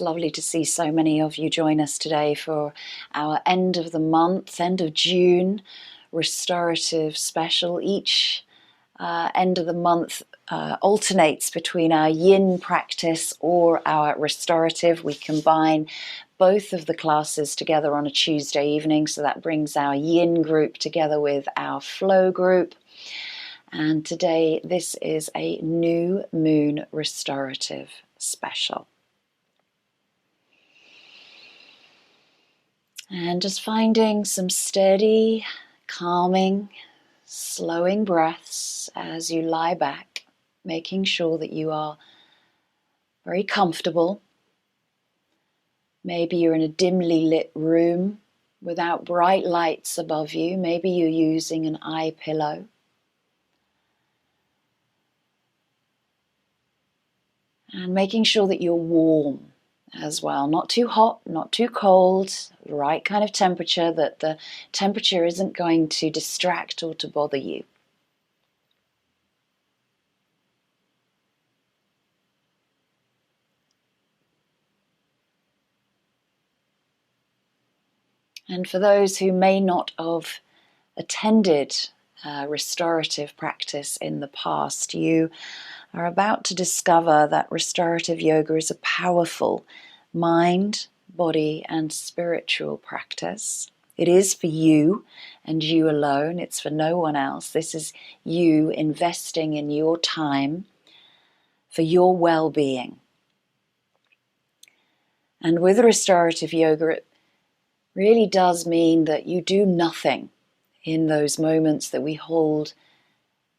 It's lovely to see so many of you join us today for our end of the month, end of June, restorative special. Each end of the month alternates between our yin practice or our restorative. We combine both of the classes together on a Tuesday evening, so that brings our yin group together with our flow group. And today this is a new moon restorative special. And just finding some steady, calming, slowing breaths as you lie back, making sure that you are very comfortable. Maybe you're in a dimly lit room without bright lights above you. Maybe you're using an eye pillow. And making sure that you're warm as well. Not too hot, not too cold, the right kind of temperature, that the temperature isn't going to distract or to bother you. And for those who may not have attended restorative practice in the past, you are about to discover that restorative yoga is a powerful mind, body, and spiritual practice. It is for you and you alone. It's for no one else. This is you investing in your time for your well-being. And with restorative yoga, it really does mean that you do nothing in those moments that we hold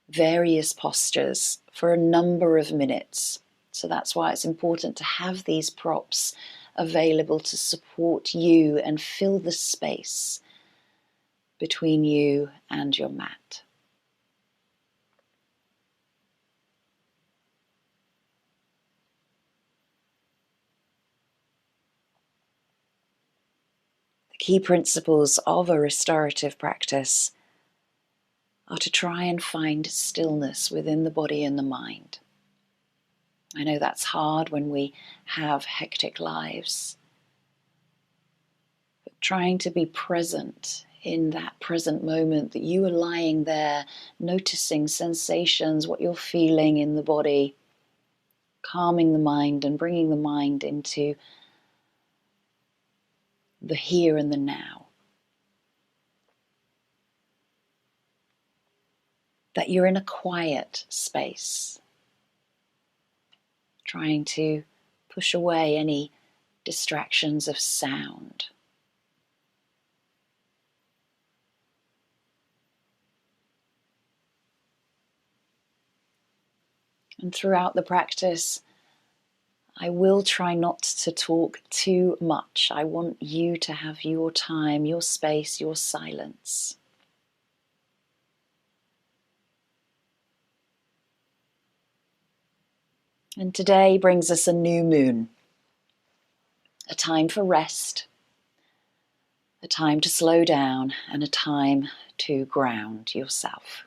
various postures for a number of minutes. So that's why it's important to have these props available to support you and fill the space between you and your mat. The key principles of a restorative practice are to try and find stillness within the body and the mind. I know that's hard when we have hectic lives, but trying to be present in that present moment that you are lying there, noticing sensations, what you're feeling in the body, calming the mind and bringing the mind into the here and the now. That you're in a quiet space, trying to push away any distractions of sound. And throughout the practice, I will try not to talk too much. I want you to have your time, your space, your silence. And today brings us a new moon, a time for rest, a time to slow down, and a time to ground yourself.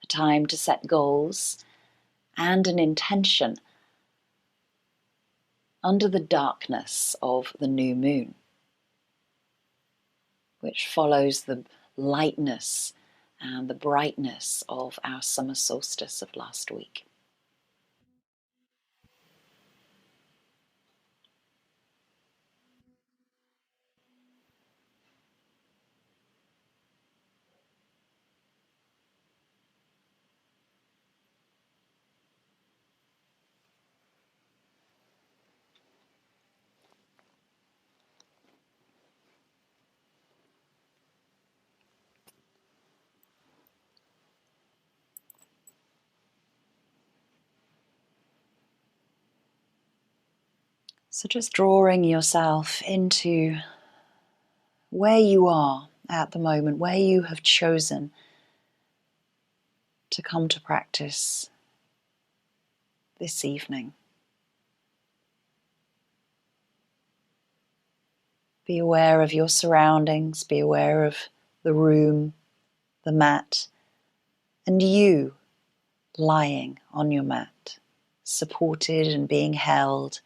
A time to set goals and an intention under the darkness of the new moon, which follows the lightness and the brightness of our summer solstice of last week. So just drawing yourself into where you are at the moment, where you have chosen to come to practice this evening. Be aware of your surroundings, be aware of the room, the mat, and you lying on your mat, supported and being held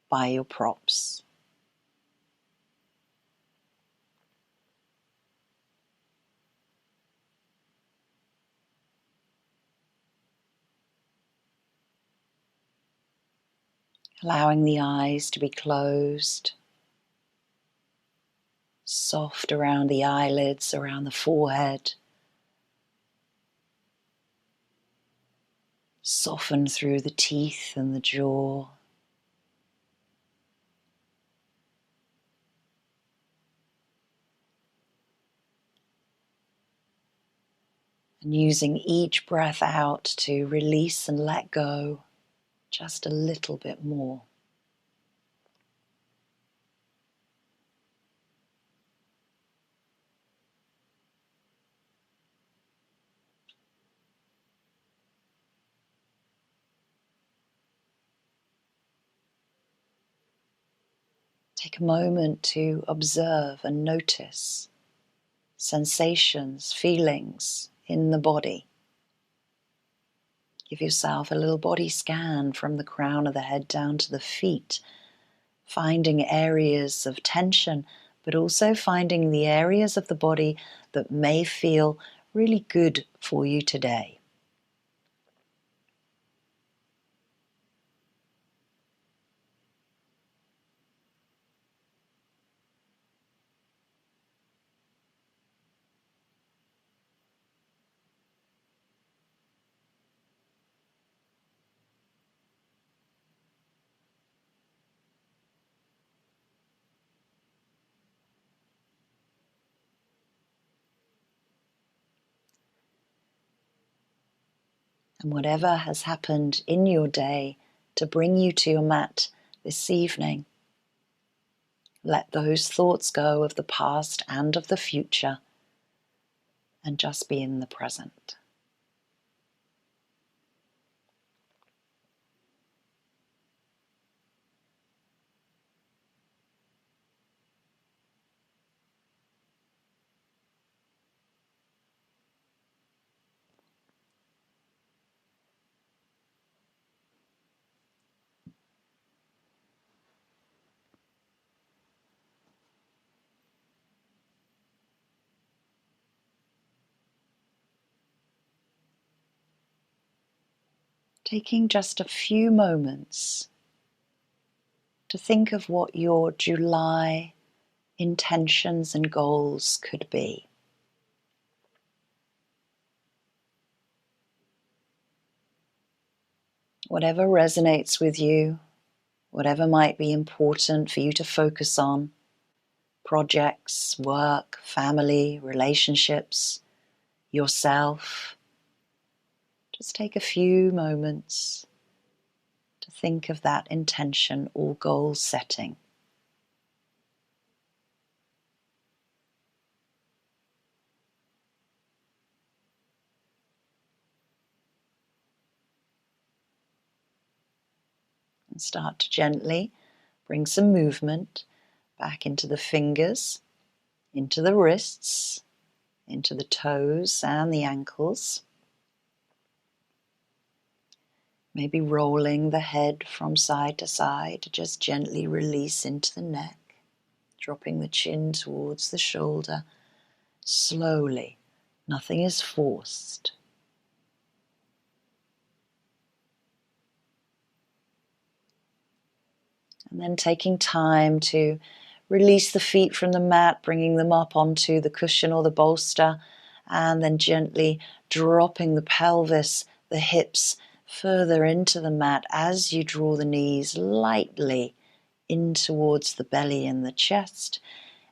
by your props. Allowing the eyes to be closed, soft around the eyelids, around the forehead. Soften through the teeth and the jaw. And using each breath out to release and let go just a little bit more. Take a moment to observe and notice sensations, feelings in the body. Give yourself a little body scan from the crown of the head down to the feet, finding areas of tension, but also finding the areas of the body that may feel really good for you today. And whatever has happened in your day to bring you to your mat this evening, let those thoughts go of the past and of the future and just be in the present. Taking just a few moments to think of what your July intentions and goals could be. Whatever resonates with you, whatever might be important for you to focus on, projects, work, family, relationships, yourself. Just take a few moments to think of that intention or goal setting. And start to gently bring some movement back into the fingers, into the wrists, into the toes and the ankles. Maybe rolling the head from side to side to just gently release into the neck, dropping the chin towards the shoulder, slowly. Nothing is forced. And then taking time to release the feet from the mat, bringing them up onto the cushion or the bolster, and then gently dropping the pelvis, the hips further into the mat as you draw the knees lightly in towards the belly and the chest.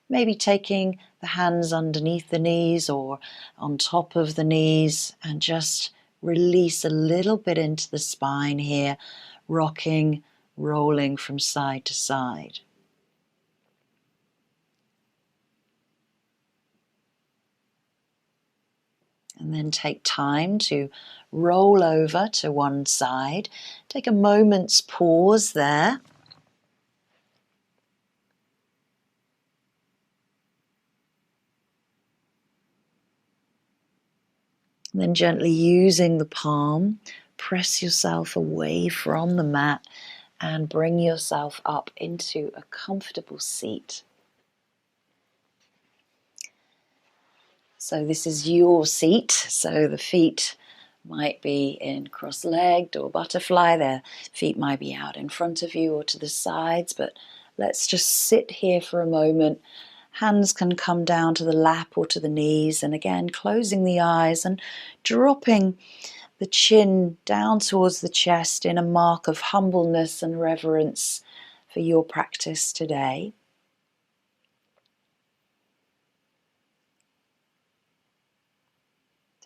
Maybe taking the hands underneath the knees or on top of the knees and just release a little bit into the spine here, rocking, rolling from side to side. And then take time to roll over to one side. Take a moment's pause there. And then gently using the palm, press yourself away from the mat and bring yourself up into a comfortable seat. So this is your seat, so the feet might be in cross-legged or butterfly, their feet might be out in front of you or to the sides, but let's just sit here for a moment. Hands can come down to the lap or to the knees, and again closing the eyes and dropping the chin down towards the chest in a mark of humbleness and reverence for your practice today.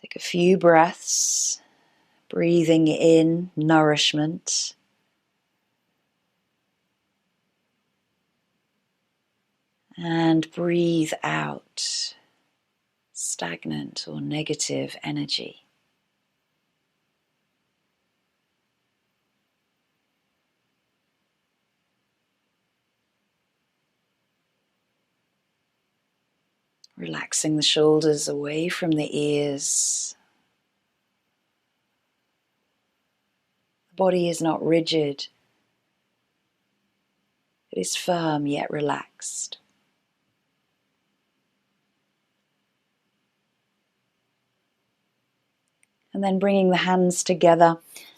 Take a few breaths, breathing in nourishment. And breathe out stagnant or negative energy. Relaxing the shoulders away from the ears. The body is not rigid. It is firm yet relaxed. And then bringing the hands together,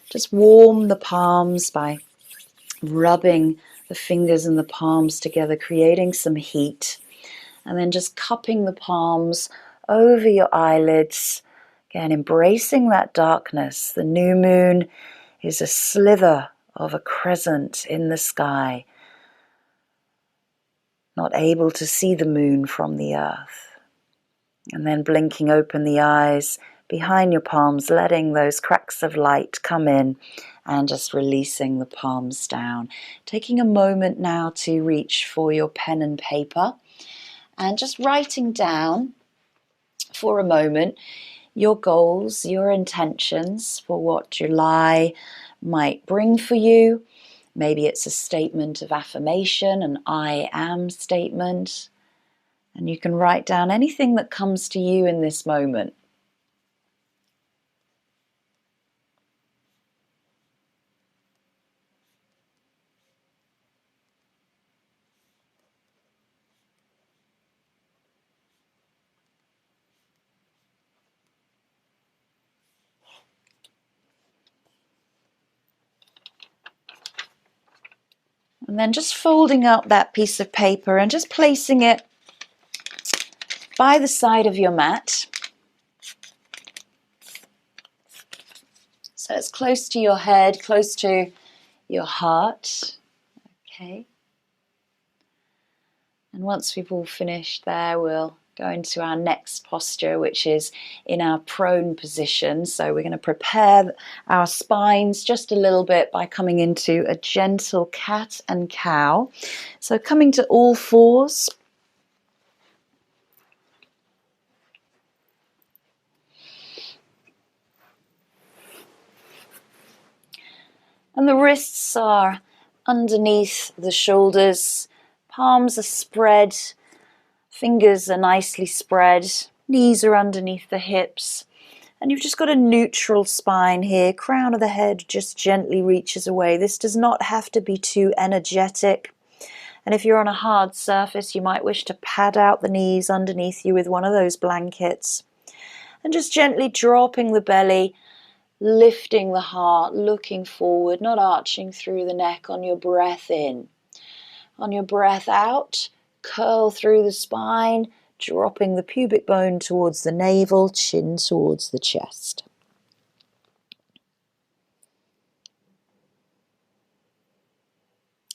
just warm the palms by rubbing the fingers and the palms together, creating some heat. And then just cupping the palms over your eyelids. Again, embracing that darkness. The new moon is a slither of a crescent in the sky. Not able to see the moon from the earth. And then blinking open the eyes behind your palms, letting those cracks of light come in and just releasing the palms down. Taking a moment now to reach for your pen and paper and just writing down for a moment your goals, your intentions for what July might bring for you. Maybe it's a statement of affirmation, an I am statement. And you can write down anything that comes to you in this moment. And then just folding up that piece of paper and just placing it by the side of your mat. So it's close to your head, close to your heart. Okay. And once we've all finished there, we'll go into our next posture, which is in our prone position. So we're going to prepare our spines just a little bit by coming into a gentle cat and cow. So coming to all fours. And the wrists are underneath the shoulders, palms are spread, fingers are nicely spread, knees are underneath the hips, and you've just got a neutral spine here. Crown of the head just gently reaches away. This does not have to be too energetic. And if you're on a hard surface, you might wish to pad out the knees underneath you with one of those blankets. And just gently dropping the belly, lifting the heart, looking forward, not arching through the neck on your breath in. On your breath out, curl through the spine, dropping the pubic bone towards the navel, chin towards the chest.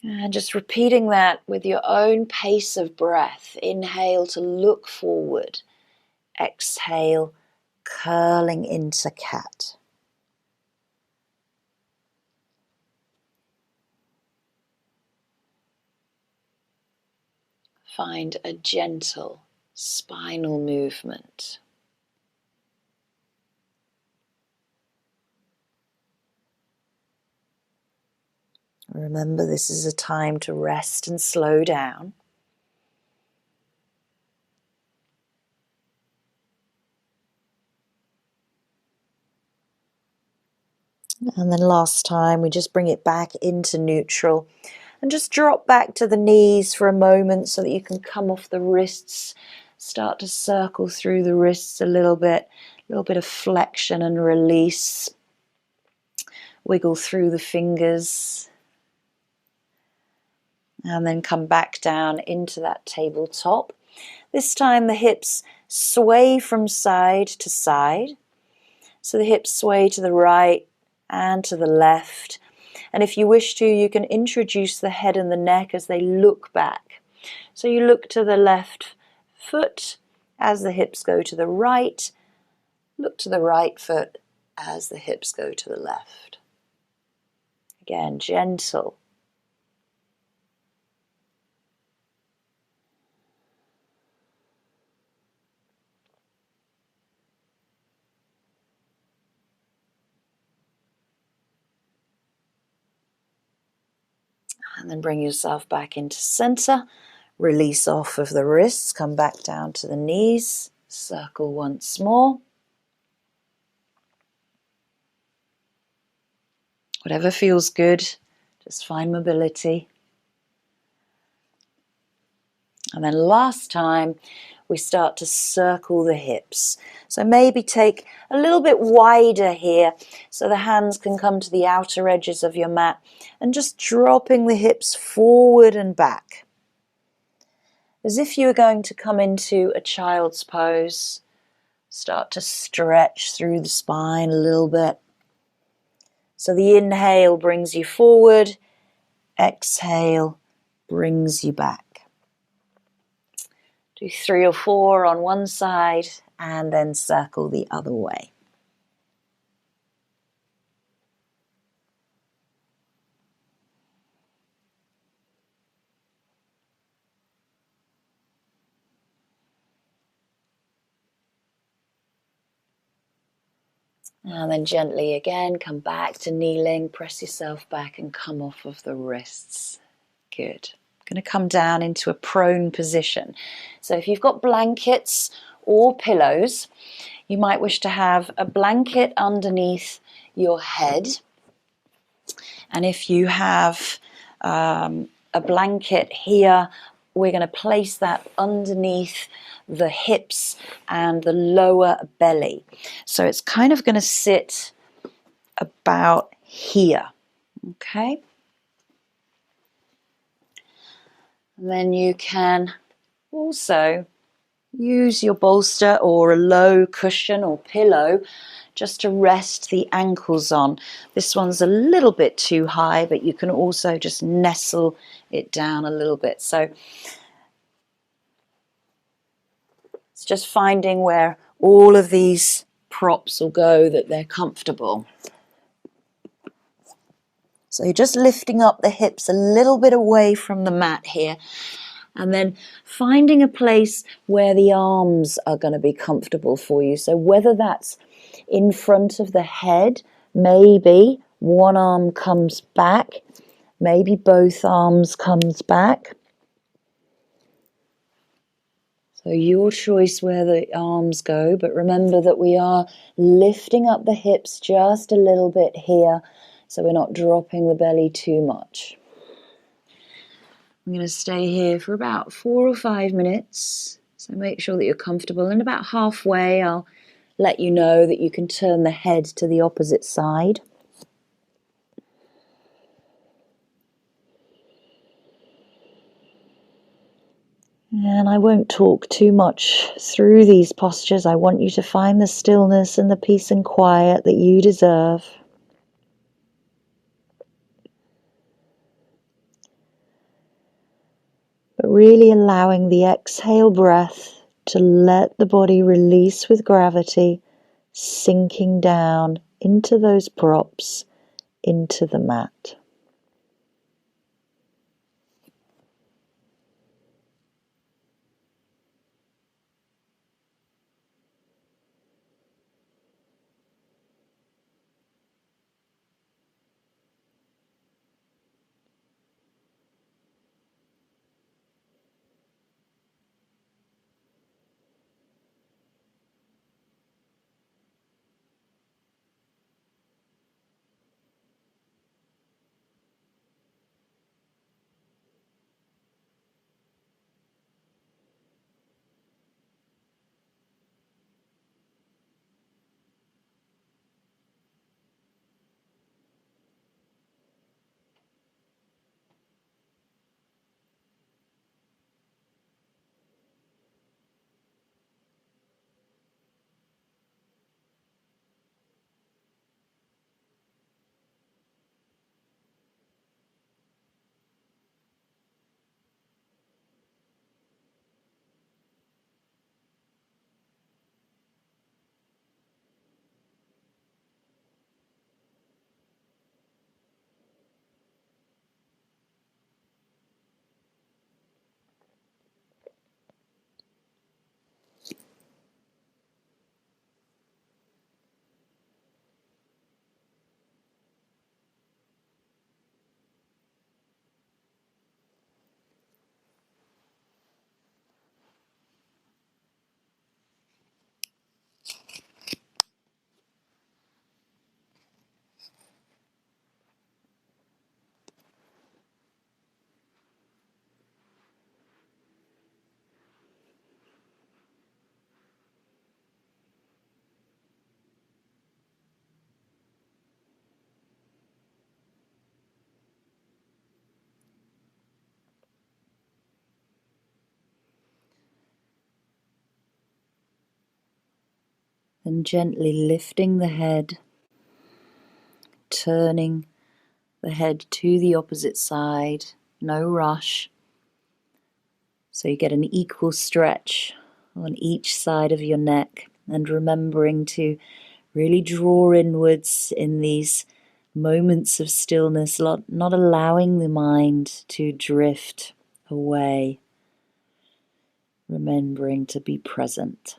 And just repeating that with your own pace of breath. Inhale to look forward. Exhale, curling into cat. Find a gentle spinal movement. Remember, this is a time to rest and slow down. And then last time, we just bring it back into neutral and just drop back to the knees for a moment so that you can come off the wrists, start to circle through the wrists a little bit of flexion and release. Wiggle through the fingers and then come back down into that tabletop. This time the hips sway from side to side. So the hips sway to the right and to the left. And if you wish to, you can introduce the head and the neck as they look back. So you look to the left foot as the hips go to the right. Look to the right foot as the hips go to the left. Again, gentle. And then bring yourself back into center. Release off of the wrists. Come back down to the knees. Circle once more. Whatever feels good. Just find mobility. And then last time, we start to circle the hips. So maybe take a little bit wider here so the hands can come to the outer edges of your mat and just dropping the hips forward and back. As if you were going to come into a child's pose. Start to stretch through the spine a little bit. So the inhale brings you forward, exhale brings you back. Do 3 or 4 on one side and then circle the other way. And then gently again, come back to kneeling, press yourself back and come off of the wrists. Good. Going to come down into a prone position. So if you've got blankets or pillows, you might wish to have a blanket underneath your head. And if you have a blanket here, we're going to place that underneath the hips and the lower belly. So it's kind of going to sit about here. Okay. And then you can also use your bolster or a low cushion or pillow just to rest the ankles on. This one's a little bit too high, but you can also just nestle it down a little bit. So it's just finding where all of these props will go that they're comfortable. So you're just lifting up the hips a little bit away from the mat here. And then finding a place where the arms are going to be comfortable for you. So whether that's in front of the head, maybe one arm comes back, maybe both arms comes back. So your choice where the arms go, but remember that we are lifting up the hips just a little bit here, so we're not dropping the belly too much. I'm going to stay here for about 4 or 5 minutes, so make sure that you're comfortable, and about halfway I'll let you know that you can turn the head to the opposite side. And I won't talk too much through these postures. I want you to find the stillness and the peace and quiet that you deserve. But really allowing the exhale breath to let the body release with gravity, sinking down into those props, into the mat. And gently lifting the head, turning the head to the opposite side, no rush. So you get an equal stretch on each side of your neck, and remembering to really draw inwards in these moments of stillness, not allowing the mind to drift away, remembering to be present.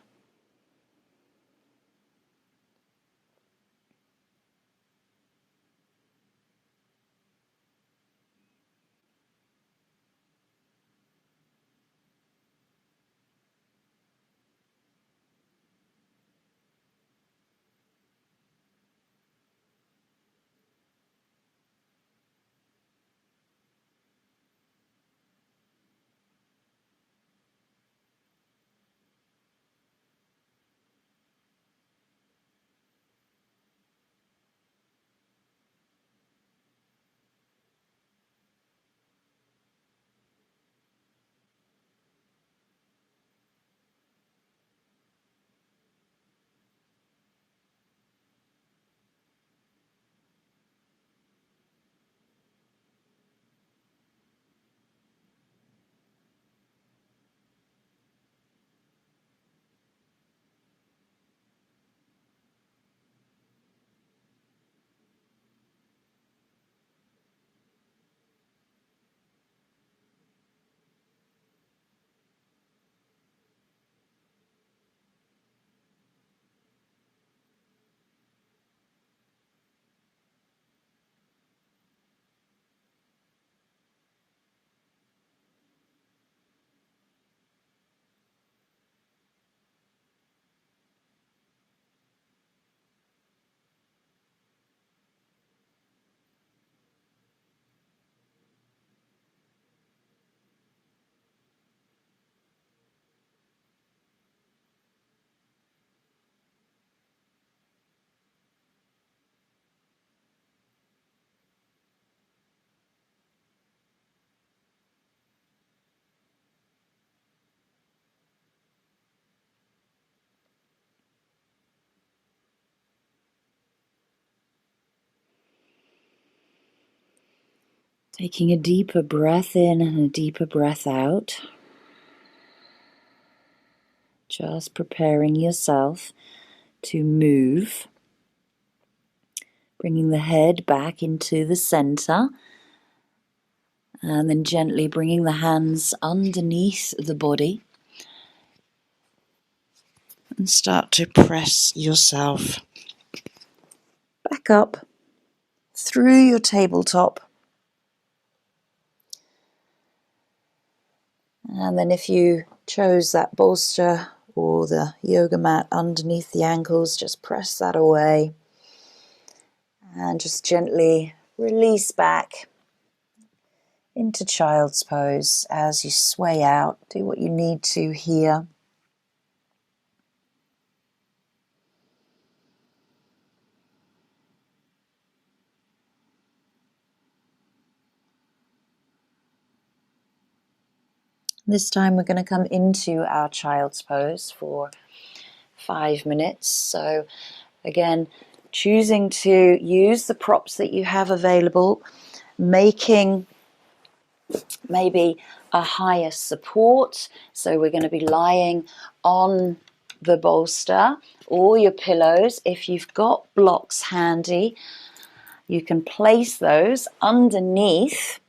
Taking a deeper breath in and a deeper breath out. Just preparing yourself to move. Bringing the head back into the center. And then gently bringing the hands underneath the body. And start to press yourself back up through your tabletop. And then if you chose that bolster or the yoga mat underneath the ankles, just press that away. And just gently release back into child's pose as you sway out. Do what you need to here. This time we're going to come into our child's pose for 5 minutes. So again, choosing to use the props that you have available, making maybe a higher support. So we're going to be lying on the bolster or your pillows. If you've got blocks handy, you can place those underneath,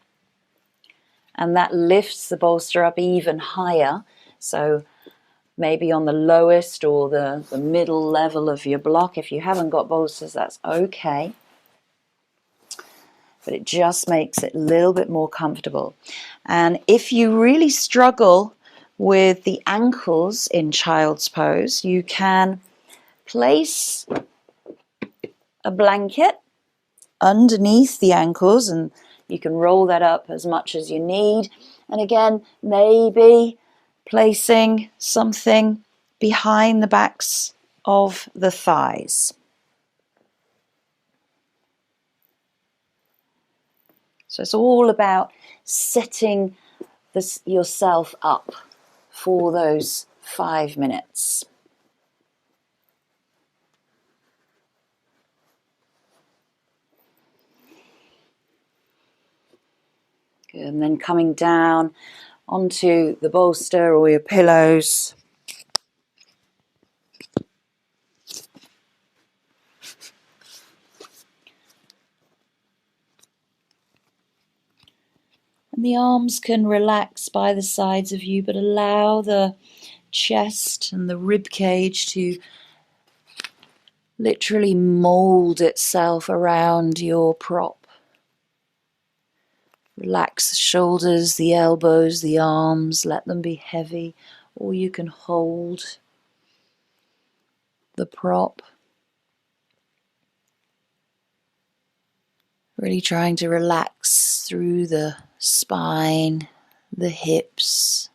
and that lifts the bolster up even higher. So maybe on the lowest or the middle level of your block. If you haven't got bolsters, that's okay. But it just makes it a little bit more comfortable. And if you really struggle with the ankles in child's pose, you can place a blanket underneath the ankles, and you can roll that up as much as you need. And again, maybe placing something behind the backs of the thighs. So it's all about setting yourself up for those 5 minutes. And then coming down onto the bolster or your pillows. And the arms can relax by the sides of you, but allow the chest and the rib cage to literally mold itself around your prop. Relax the shoulders, the elbows, the arms, let them be heavy, or you can hold the prop. Really trying to relax through the spine, the hips,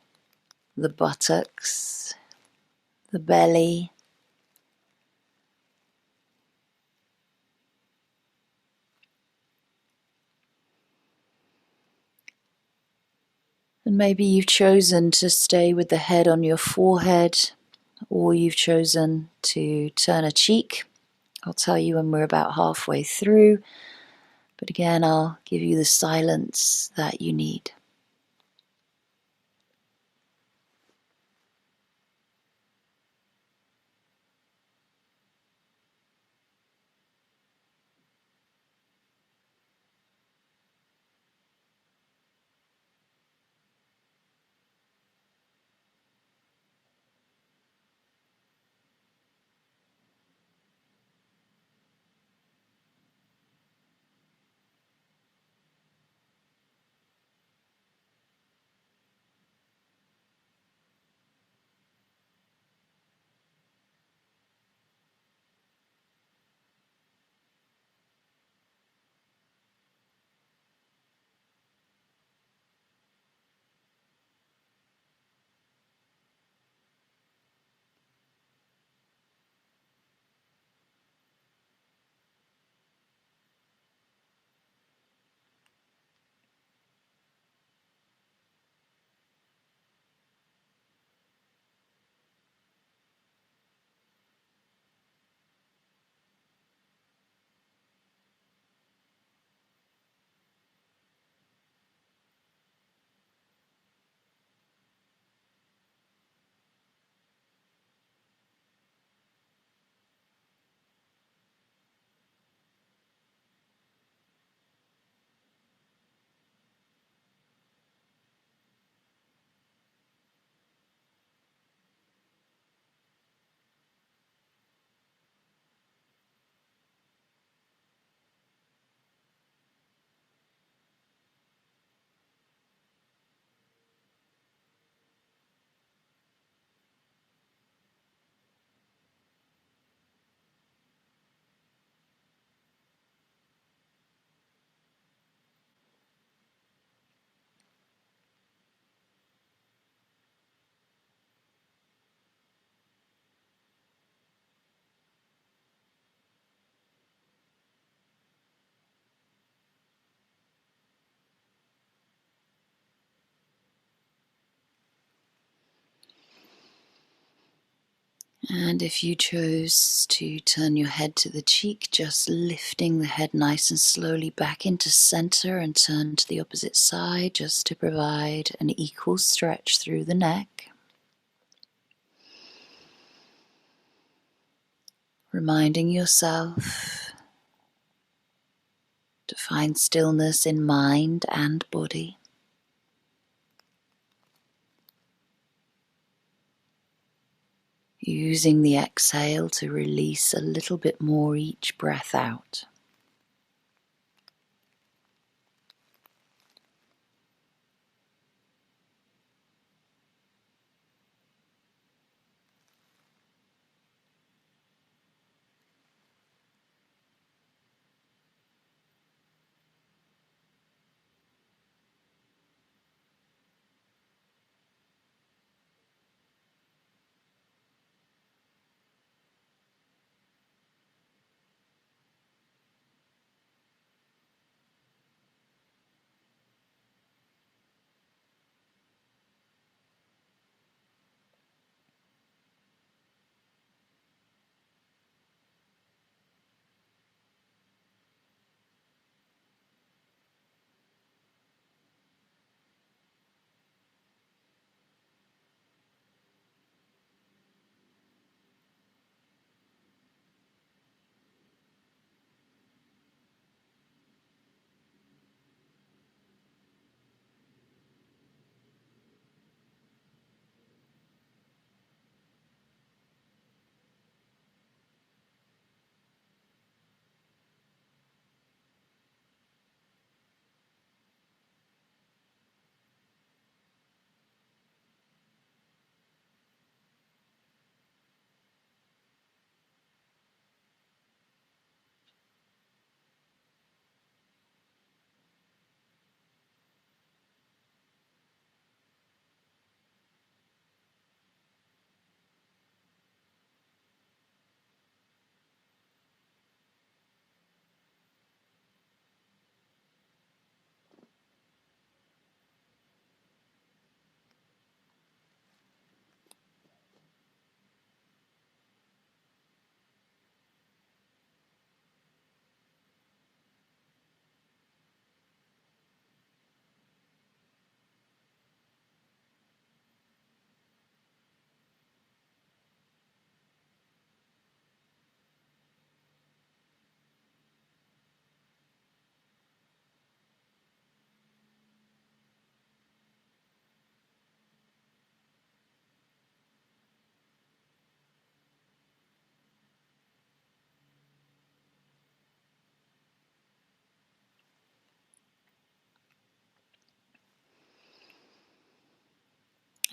the buttocks, the belly. And maybe you've chosen to stay with the head on your forehead, or you've chosen to turn a cheek. I'll tell you when we're about halfway through, but again, I'll give you the silence that you need. And if you chose to turn your head to the cheek, just lifting the head nice and slowly back into center and turn to the opposite side just to provide an equal stretch through the neck. Reminding yourself to find stillness in mind and body. Using the exhale to release a little bit more each breath out.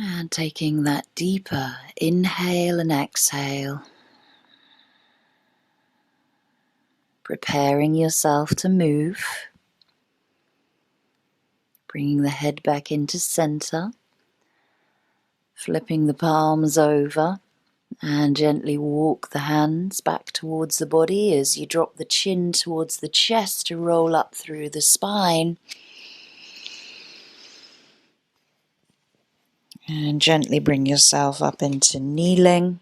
And taking that deeper inhale and exhale, preparing yourself to move, bringing the head back into center, flipping the palms over, and gently walk the hands back towards the body as you drop the chin towards the chest to roll up through the spine. And gently bring yourself up into kneeling.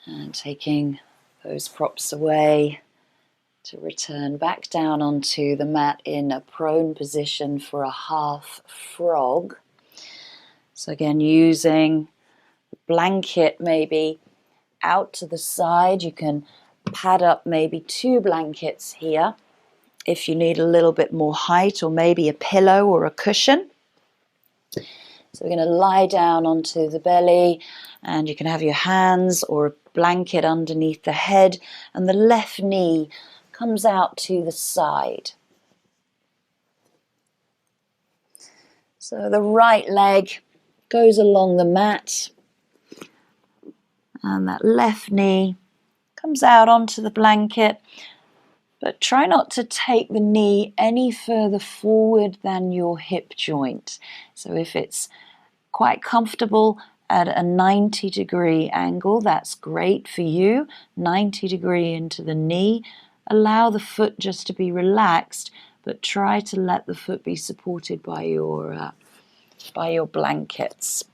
And taking those props away to return back down onto the mat in a prone position for a half frog. So again, using the blanket maybe out to the side. You can pad up maybe 2 blankets here if you need a little bit more height, or maybe a pillow or a cushion. So we're going to lie down onto the belly, and you can have your hands or a blanket underneath the head, and the left knee comes out to the side. So the right leg goes along the mat, and that left knee comes out onto the blanket. But try not to take the knee any further forward than your hip joint. So if it's quite comfortable at a 90-degree angle, that's great for you. 90-degree into the knee. Allow the foot just to be relaxed, but try to let the foot be supported by your blankets.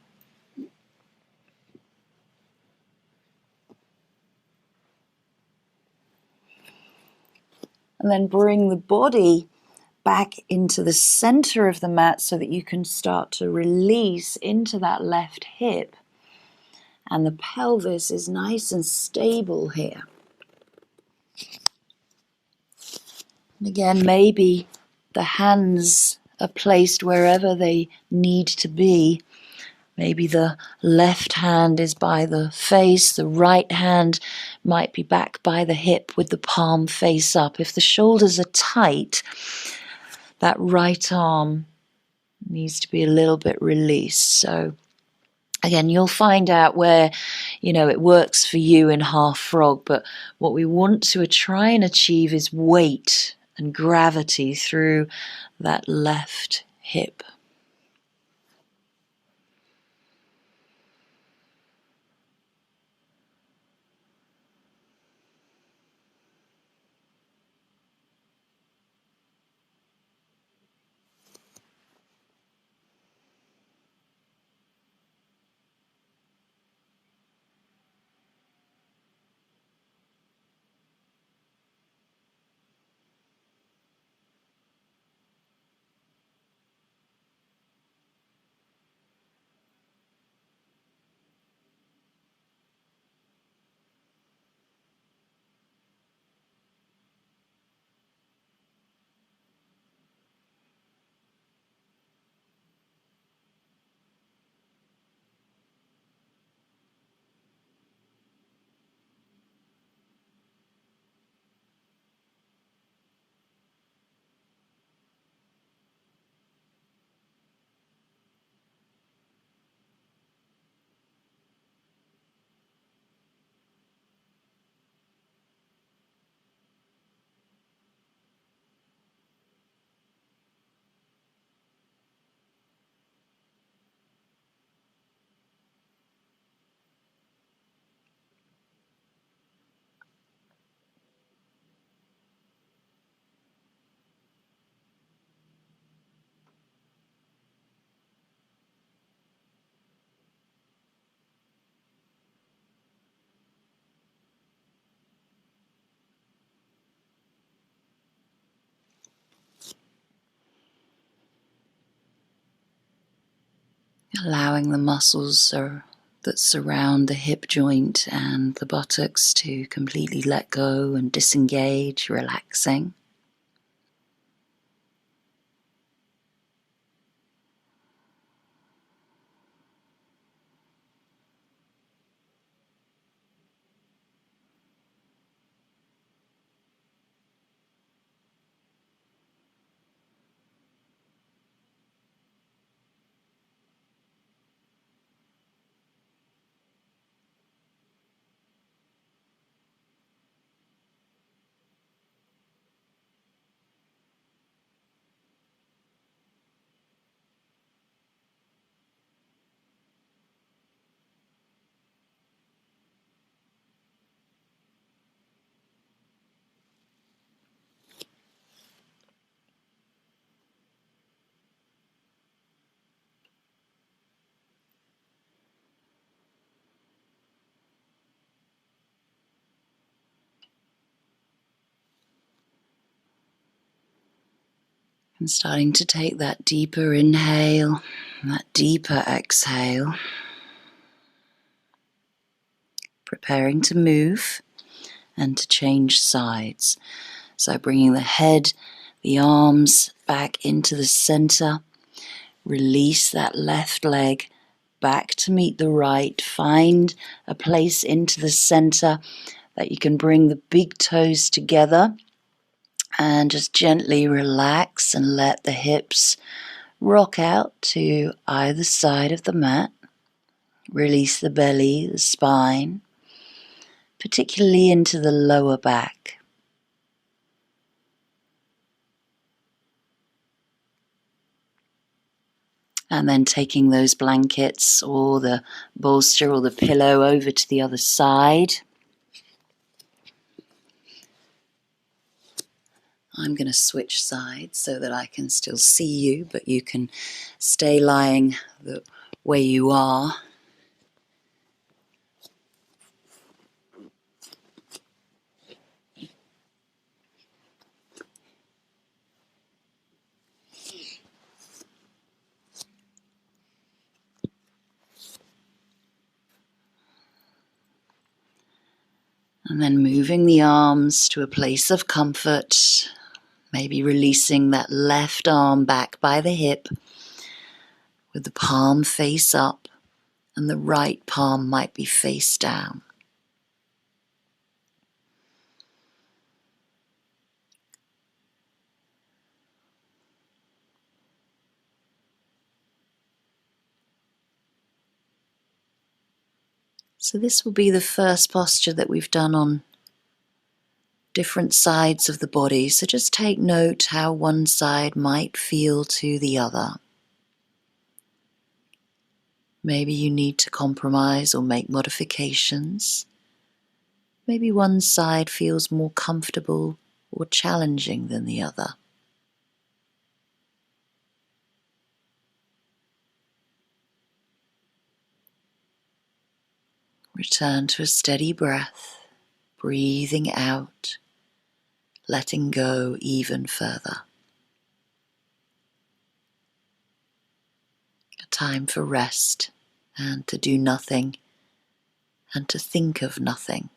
And then bring the body back into the center of the mat so that you can start to release into that left hip. And the pelvis is nice and stable here. And again, maybe the hands are placed wherever they need to be. Maybe the left hand is by the face, the right hand might be back by the hip with the palm face up. If the shoulders are tight, that right arm needs to be a little bit released. So again, you'll find out where, it works for you in half frog, but what we want to try and achieve is weight and gravity through that left hip. Allowing the muscles that surround the hip joint and the buttocks to completely let go and disengage, relaxing. And starting to take that deeper inhale, that deeper exhale. Preparing to move and to change sides. So bringing the head, the arms back into the center. Release that left leg back to meet the right. Find a place into the center that you can bring the big toes together. And just gently relax and let the hips rock out to either side of the mat. Release the belly, the spine, particularly into the lower back. And then taking those blankets or the bolster or the pillow over to the other side. I'm going to switch sides so that I can still see you, but you can stay lying the way you are. And then moving the arms to a place of comfort, maybe releasing that left arm back by the hip with the palm face up and the right palm might be face down. So this will be the first posture that we've done on different sides of the body. So just take note how one side might feel to the other. Maybe you need to compromise or make modifications. Maybe one side feels more comfortable or challenging than the other. Return to a steady breath, breathing out, letting go even further. A time for rest and to do nothing and to think of nothing.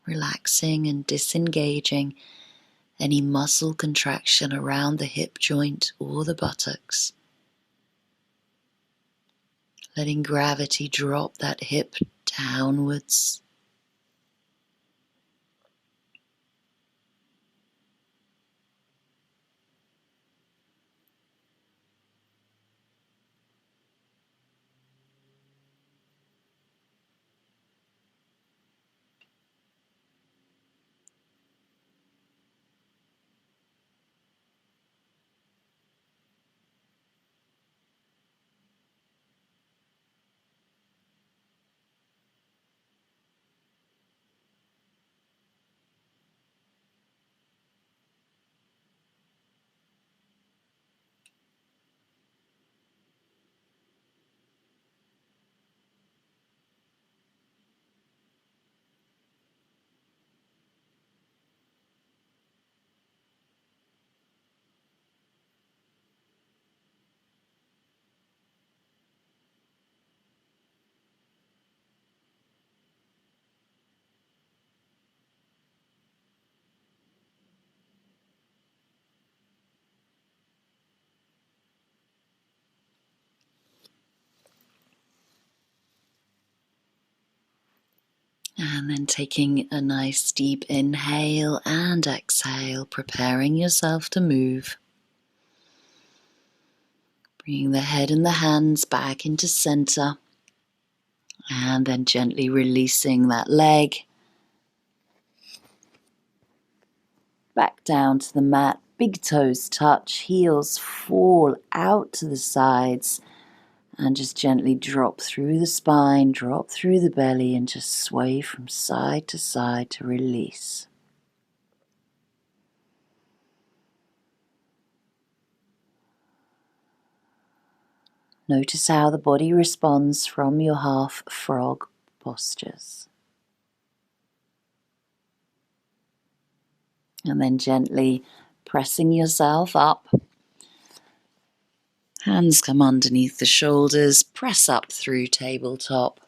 Relaxing and disengaging any muscle contraction around the hip joint or the buttocks. Letting gravity drop that hip downwards. And then taking a nice deep inhale and exhale, preparing yourself to move. Bringing the head and the hands back into center. And then gently releasing that leg back down to the mat. Big toes touch, heels fall out to the sides. And just gently drop through the spine, drop through the belly, and just sway from side to release. Notice how the body responds from your half frog postures. And then gently pressing yourself up. Hands come underneath the shoulders, press up through tabletop.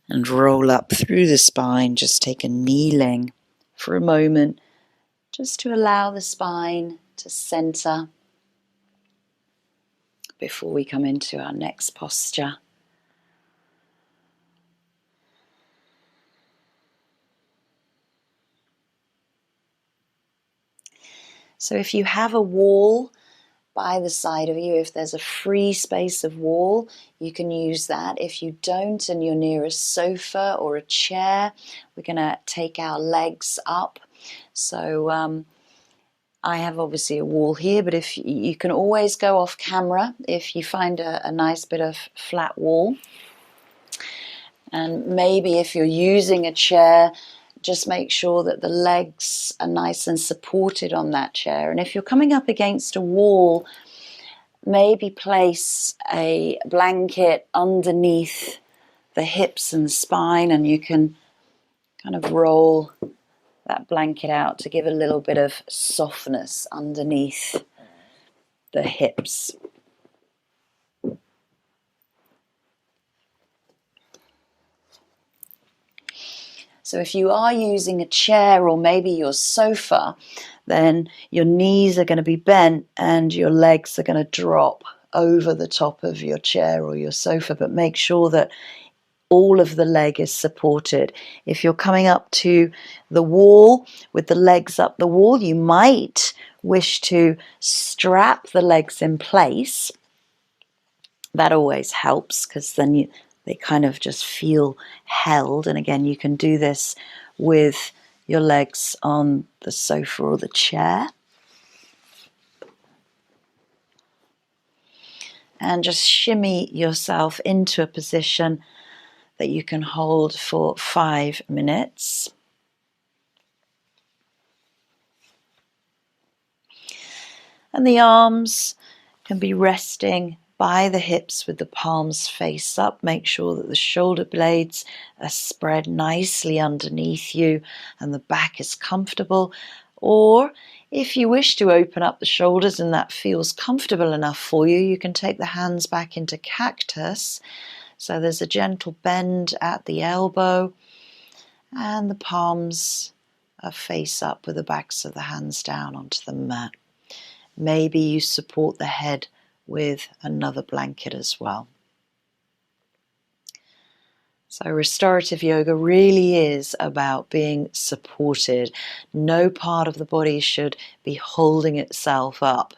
And roll up through the spine. Just take a kneeling for a moment, just to allow the spine to center before we come into our next posture. So if you have a wall by the side of you, if there's a free space of wall, you can use that. If you don't and you're near a sofa or a chair, we're going to take our legs up. So I have obviously a wall here, but if you can always go off camera if you find a nice bit of flat wall. And maybe if you're using a chair, just make sure that the legs are nice and supported on that chair. And if you're coming up against a wall, maybe place a blanket underneath the hips and spine, and you can kind of roll that blanket out to give a little bit of softness underneath the hips. So if you are using a chair or maybe your sofa, then your knees are going to be bent and your legs are going to drop over the top of your chair or your sofa, but make sure that all of the leg is supported. If you're coming up to the wall with the legs up the wall, you might wish to strap the legs in place. That always helps because then they kind of just feel held. And again, you can do this with your legs on the sofa or the chair. And just shimmy yourself into a position that you can hold for 5 minutes. And the arms can be resting by the hips with the palms face up. Make sure that the shoulder blades are spread nicely underneath you and the back is comfortable. Or if you wish to open up the shoulders and that feels comfortable enough for you, you can take the hands back into cactus. So there's a gentle bend at the elbow and the palms are face up with the backs of the hands down onto the mat. Maybe you support the head with another blanket as well. So restorative yoga really is about being supported. No part of the body should be holding itself up.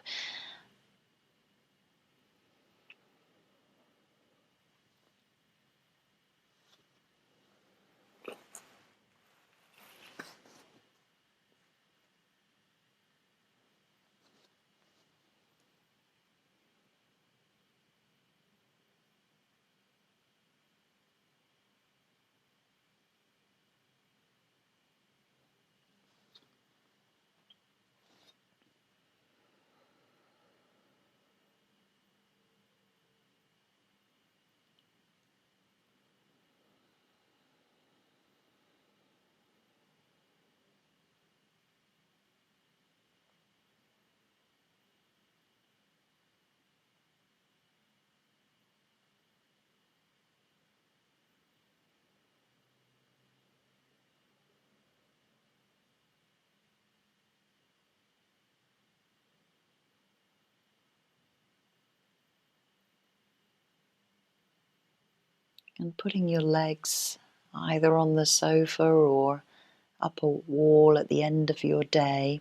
And putting your legs either on the sofa or up a wall at the end of your day,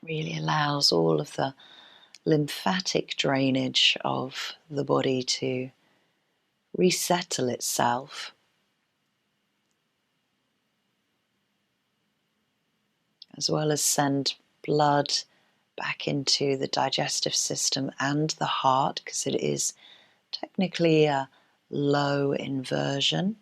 really allows all of the lymphatic drainage of the body to resettle itself, as well as send blood back into the digestive system and the heart, because it is technically a low inversion.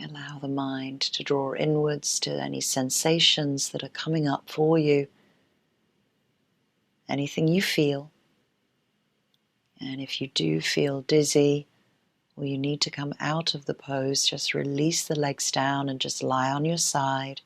Allow the mind to draw inwards to any sensations that are coming up for you, anything you feel. And if you do feel dizzy or you need to come out of the pose, just release the legs down and just lie on your side.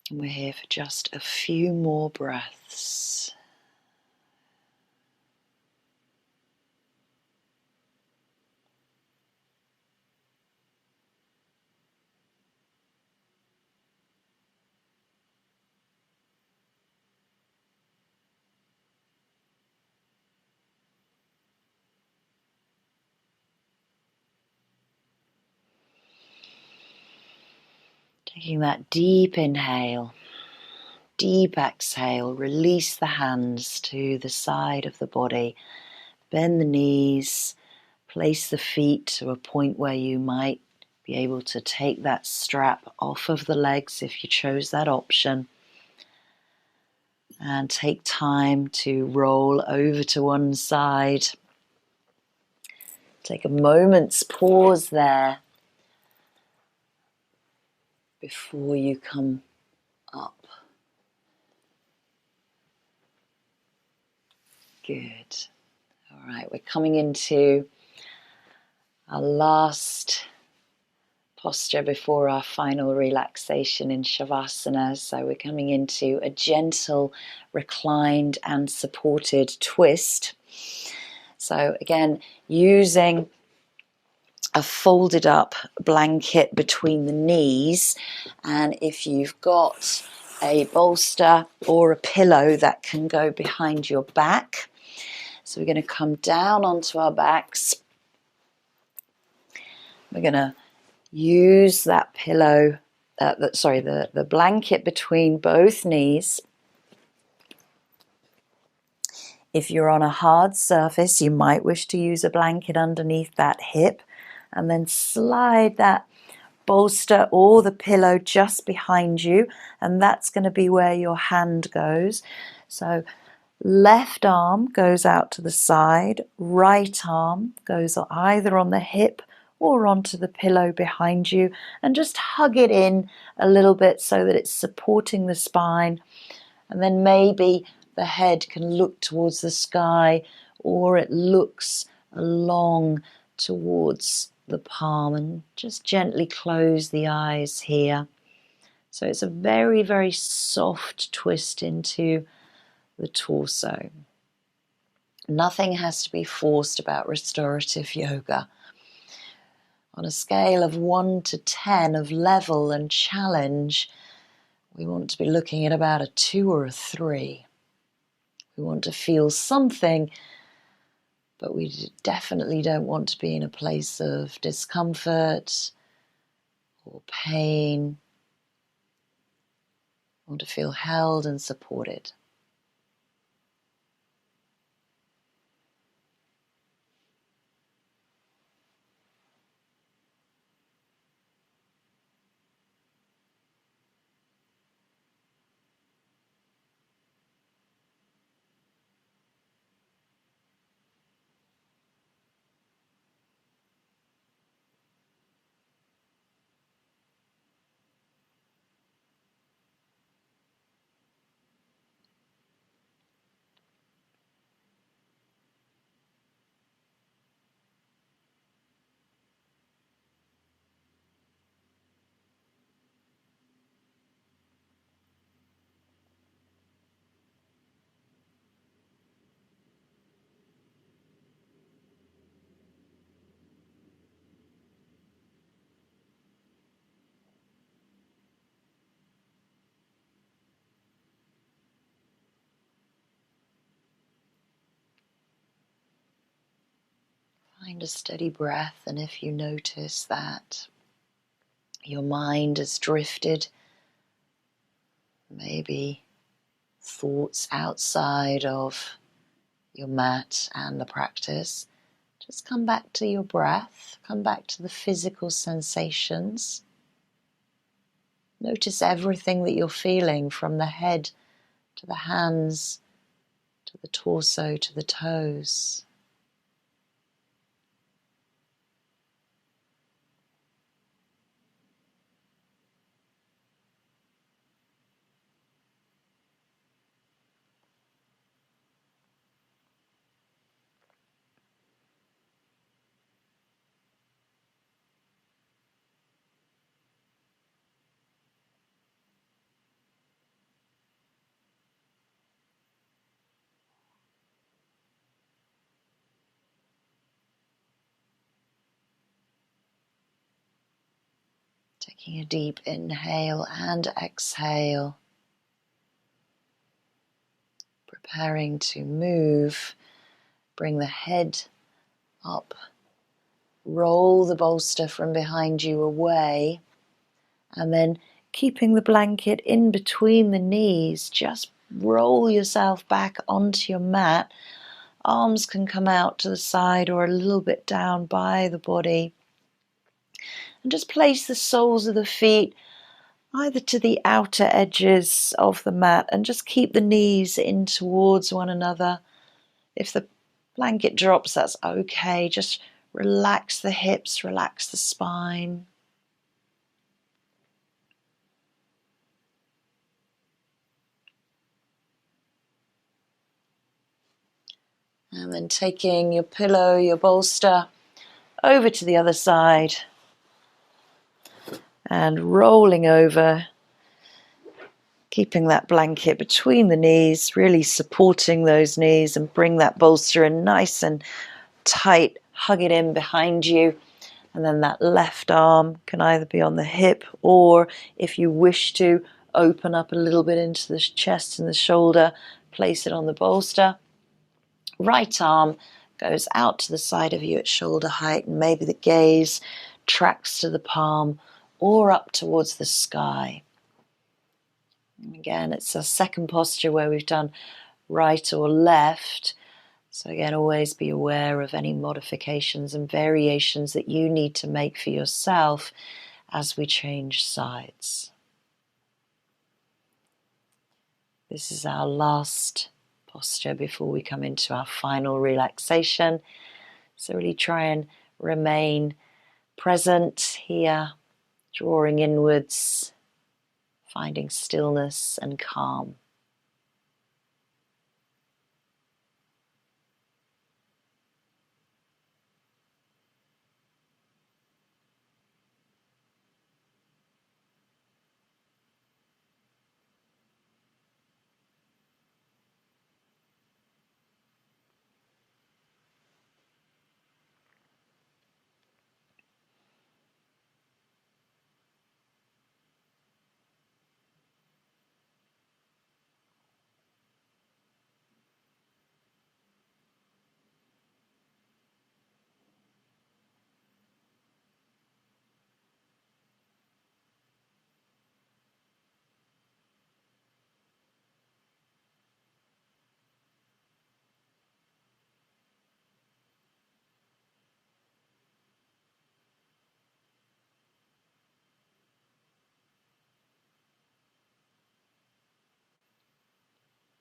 And we're here for just a few more breaths. Taking that deep inhale, deep exhale, release the hands to the side of the body. Bend the knees, place the feet to a point where you might be able to take that strap off of the legs if you chose that option. And take time to roll over to one side. Take a moment's pause there before you come up. Good. All right, we're coming into our last posture before our final relaxation in Shavasana. So we're coming into a gentle, reclined and supported twist. So again, using a folded up blanket between the knees, and if you've got a bolster or a pillow that can go behind your back. So we're going to come down onto our backs. We're going to use that pillow, the blanket between both knees. If you're on a hard surface, you might wish to use a blanket underneath that hip, and then slide that bolster or the pillow just behind you, and that's going to be where your hand goes. So left arm goes out to the side, right arm goes either on the hip or onto the pillow behind you, and just hug it in a little bit so that it's supporting the spine. And then maybe the head can look towards the sky, or it looks along towards the palm, and just gently close the eyes here. So it's a very, very soft twist into the torso. Nothing has to be forced about restorative yoga. On a scale of 1 to 10 of level and challenge, we want to be looking at about a 2 or a 3. We want to feel something, but we definitely don't want to be in a place of discomfort or pain. We want to feel held and supported. Find a steady breath, and if you notice that your mind has drifted, maybe thoughts outside of your mat and the practice, just come back to your breath, come back to the physical sensations. Notice everything that you're feeling, from the head to the hands, to the torso, to the toes. Taking a deep inhale and exhale. Preparing to move. Bring the head up. Roll the bolster from behind you away. And then keeping the blanket in between the knees, just roll yourself back onto your mat. Arms can come out to the side or a little bit down by the body. And just place the soles of the feet either to the outer edges of the mat, and just keep the knees in towards one another. If the blanket drops, that's okay. Just relax the hips, relax the spine. And then taking your pillow, your bolster, over to the other side and rolling over, keeping that blanket between the knees, really supporting those knees, and bring that bolster in nice and tight, hug it in behind you. And then that left arm can either be on the hip, or if you wish to, open up a little bit into the chest and the shoulder, place it on the bolster. Right arm goes out to the side of you at shoulder height, and maybe the gaze tracks to the palm or up towards the sky. And again, it's a second posture where we've done right or left. So again, always be aware of any modifications and variations that you need to make for yourself as we change sides. This is our last posture before we come into our final relaxation. So really try and remain present here, drawing inwards, finding stillness and calm.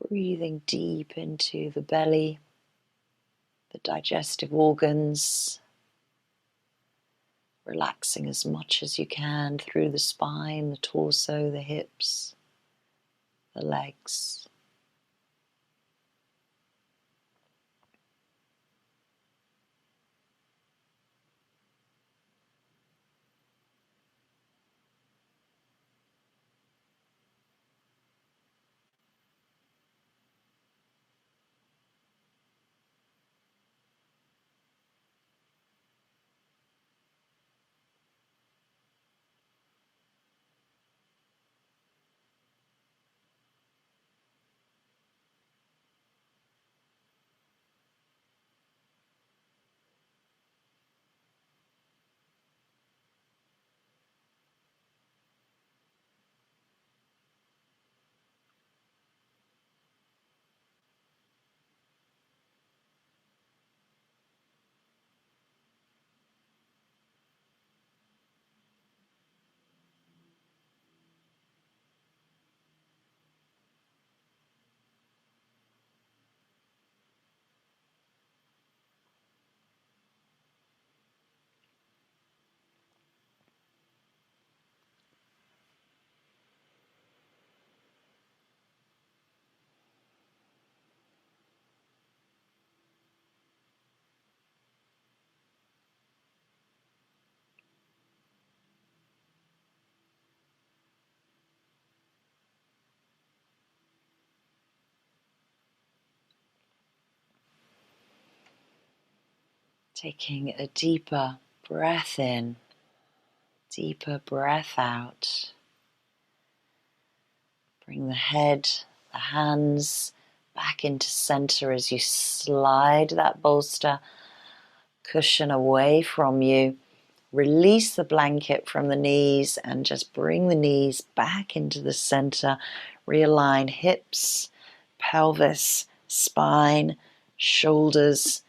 Breathing deep into the belly, the digestive organs, relaxing as much as you can through the spine, the torso, the hips, the legs. Taking a deeper breath in, deeper breath out. Bring the head, the hands back into center as you slide that bolster cushion away from you. Release the blanket from the knees and just bring the knees back into the center. Realign hips, pelvis, spine, shoulders.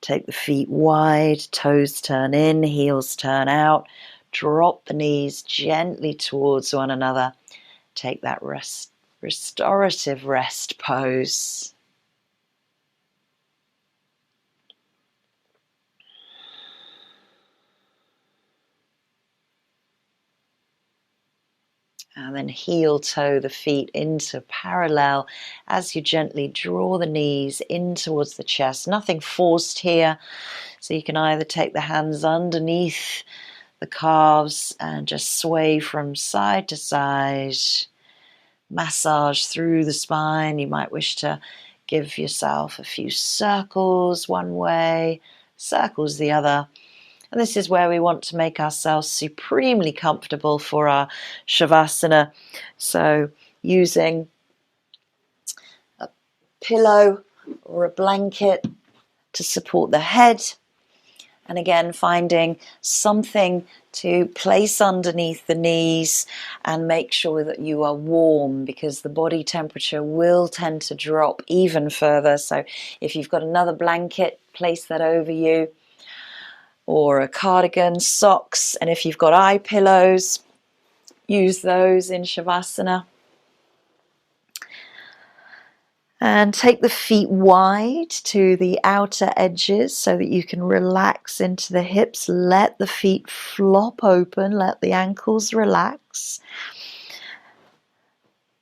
Take the feet wide, toes turn in, heels turn out. Drop the knees gently towards one another. Take that restorative rest pose. And then heel toe the feet into parallel as you gently draw the knees in towards the chest. Nothing forced here. So you can either take the hands underneath the calves and just sway from side to side. Massage through the spine. You might wish to give yourself a few circles one way, circles the other. And this is where we want to make ourselves supremely comfortable for our Shavasana. So using a pillow or a blanket to support the head And again, finding something to place underneath the knees and make sure that you are warm, because the body temperature will tend to drop even further. So if you've got another blanket, place that over you, or a cardigan, socks, and if you've got eye pillows, use those in Shavasana. And take the feet wide to the outer edges so that you can relax into the hips. Let the feet flop open, let the ankles relax.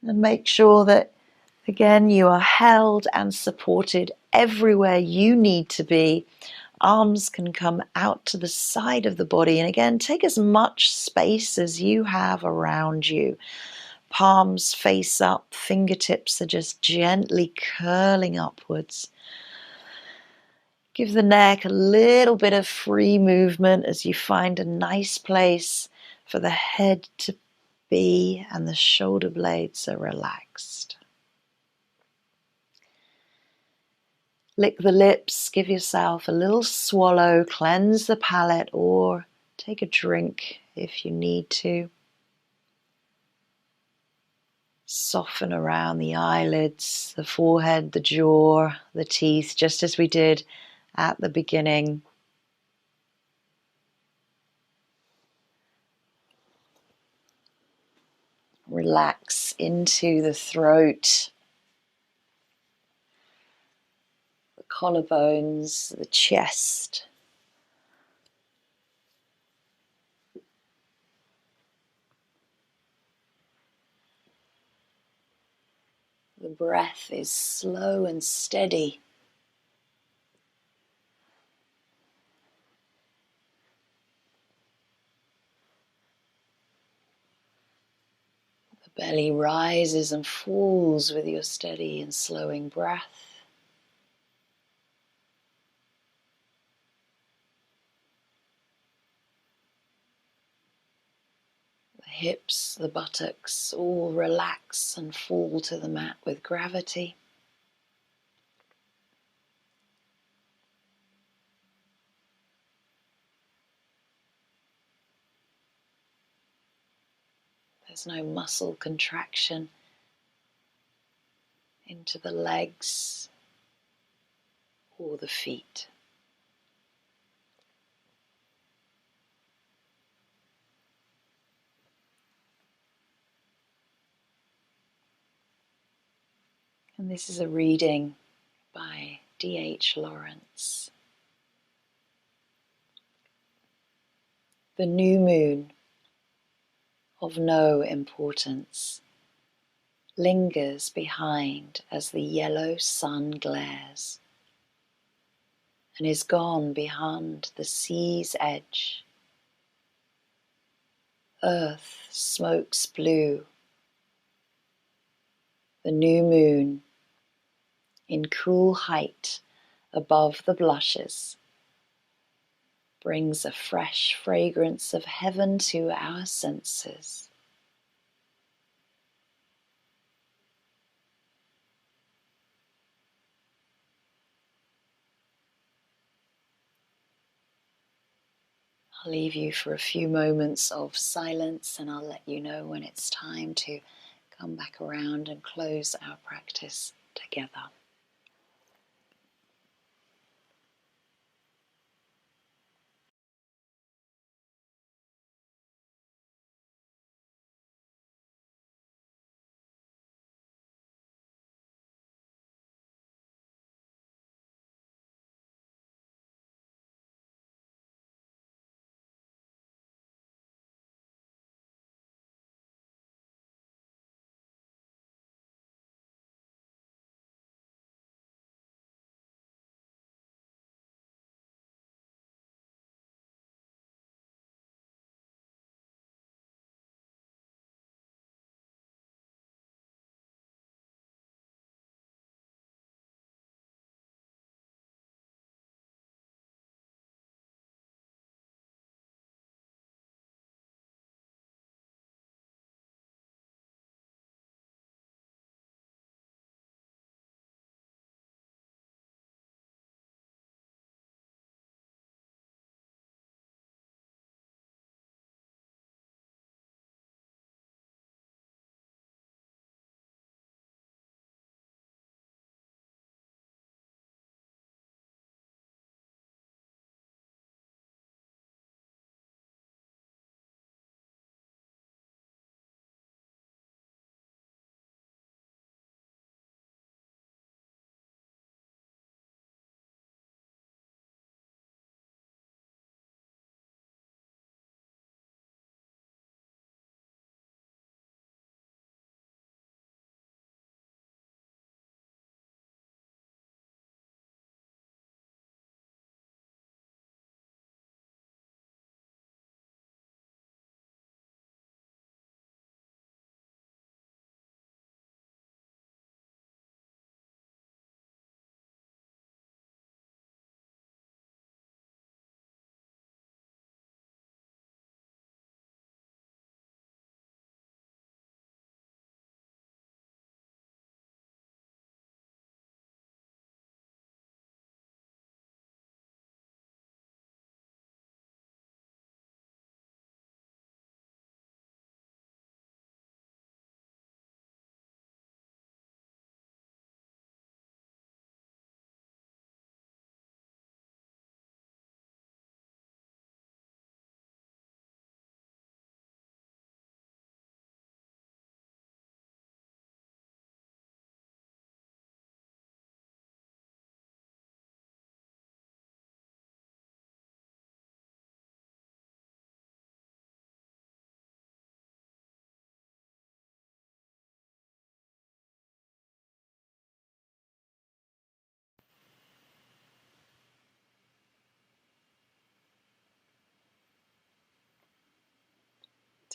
And make sure that, again, you are held and supported everywhere you need to be. Arms can come out to the side of the body. And again, take as much space as you have around you. Palms face up, fingertips are just gently curling upwards. Give the neck a little bit of free movement as you find a nice place for the head to be, and the shoulder blades are relaxed. Lick the lips, give yourself a little swallow, cleanse the palate, or take a drink if you need to. Soften around the eyelids, the forehead, the jaw, the teeth, just as we did at the beginning. Relax into the throat, the collarbones, the chest. The breath is slow and steady. The belly rises and falls with your steady and slowing breath. The hips, the buttocks all relax and fall to the mat with gravity. There's no muscle contraction into the legs or the feet. And this is a reading by D.H. Lawrence. The new moon, of no importance, lingers behind as the yellow sun glares, and is gone beyond the sea's edge. Earth smokes blue. The new moon, in cool height above the blushes, brings a fresh fragrance of heaven to our senses. I'll leave you for a few moments of silence, and I'll let you know when it's time to come back around and close our practice together.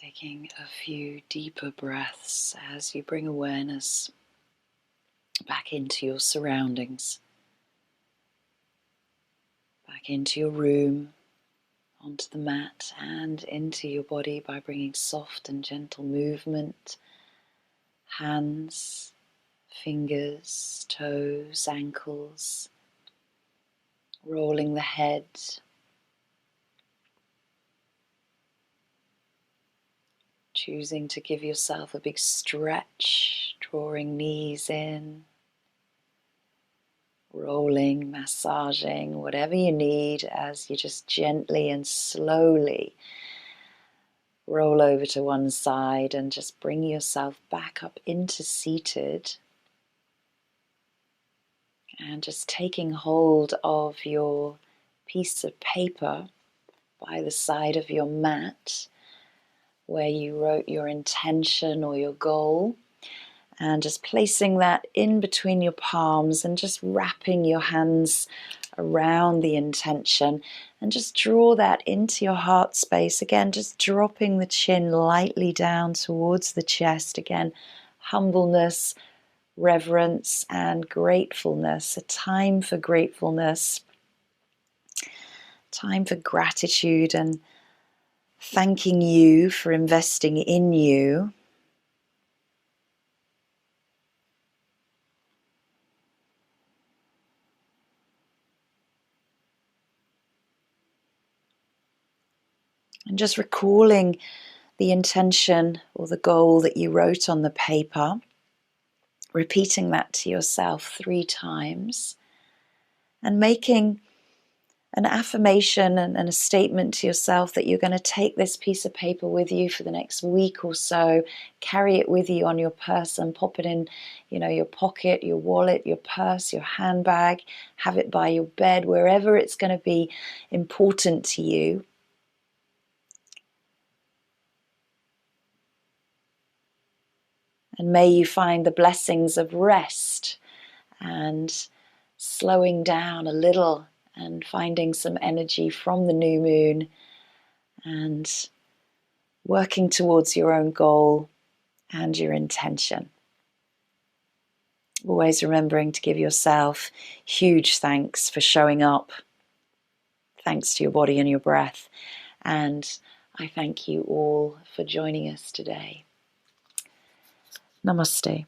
Taking a few deeper breaths as you bring awareness back into your surroundings, back into your room, onto the mat, and into your body by bringing soft and gentle movement, hands, fingers, toes, ankles, rolling the head, choosing to give yourself a big stretch, drawing knees in, rolling, massaging, whatever you need as you just gently and slowly roll over to one side and just bring yourself back up into seated, and just taking hold of your piece of paper by the side of your mat where you wrote your intention or your goal, and just placing that in between your palms and just wrapping your hands around the intention, and just draw that into your heart space. Again, just dropping the chin lightly down towards the chest. Again, humbleness, reverence, and gratefulness. A time for gratefulness, time for gratitude, and thanking you for investing in you. And just recalling the intention or the goal that you wrote on the paper, repeating that to yourself 3 times, and making an affirmation and a statement to yourself that you're going to take this piece of paper with you for the next week or so, carry it with you on your person, pop it in, your pocket, your wallet, your purse, your handbag, have it by your bed, wherever it's going to be important to you. And may you find the blessings of rest and slowing down a little and finding some energy from the new moon and working towards your own goal and your intention. Always remembering to give yourself huge thanks for showing up. Thanks to your body and your breath. And I thank you all for joining us today. Namaste.